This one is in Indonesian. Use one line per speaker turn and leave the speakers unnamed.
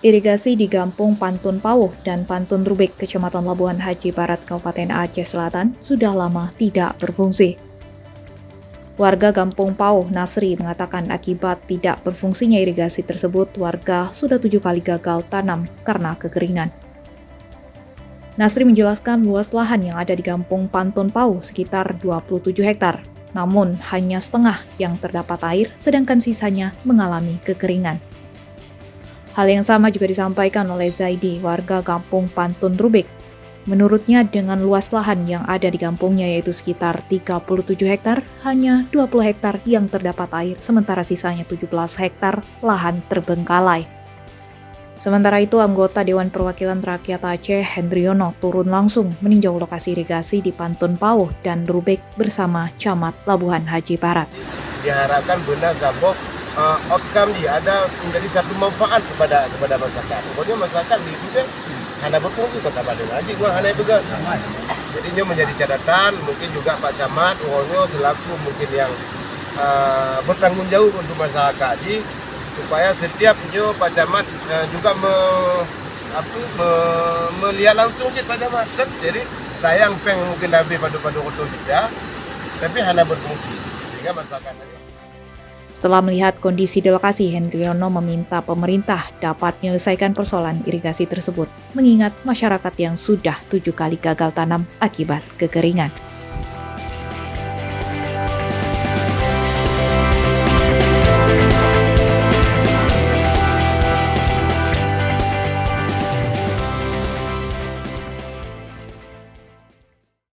Irigasi di Gampung Pantun Pauh dan Pantun Rubik, Kecamatan Labuhan Haji Barat, Kabupaten Aceh Selatan, sudah lama tidak berfungsi. Warga Gampung Pauh, Nasri, mengatakan akibat tidak berfungsinya irigasi tersebut, warga sudah 7 kali gagal tanam karena kekeringan. Nasri menjelaskan luas lahan yang ada di Gampung Pantun Pauh sekitar 27 hektar, namun hanya setengah yang terdapat air, sedangkan sisanya mengalami kekeringan. Hal yang sama juga disampaikan oleh Zaidi, warga Kampung Pantun Rubik. Menurutnya dengan luas lahan yang ada di kampungnya yaitu sekitar 37 hektar, hanya 20 hektar yang terdapat air, sementara sisanya 17 hektar lahan terbengkalai. Sementara itu, anggota Dewan Perwakilan Rakyat Aceh, Hendriono, turun langsung meninjau lokasi irigasi di Pantun Pauh dan Rubik bersama Camat Labuhan Haji Barat.
Diharapkan benar Sambo outcome dia ada menjadi satu manfaat kepada masyarakat. Pokoknya masyarakat di itu kan hanya berfungsi kota Bandung aja gua hanya begal. Jadi ini menjadi catatan, mungkin juga Pak Camat Uonyo selaku mungkin yang bertanggung jawab untuk masyarakat jadi supaya setiap Pak Camat juga melihat langsung Pak Camat kan. Jadi sayang peng mungkin habis pada waktu tidak, tapi hanya berfungsi sehingga masyarakat.
Setelah melihat kondisi di lokasi, Hendriono meminta pemerintah dapat menyelesaikan persoalan irigasi tersebut, mengingat masyarakat yang sudah 7 kali gagal tanam akibat kekeringan.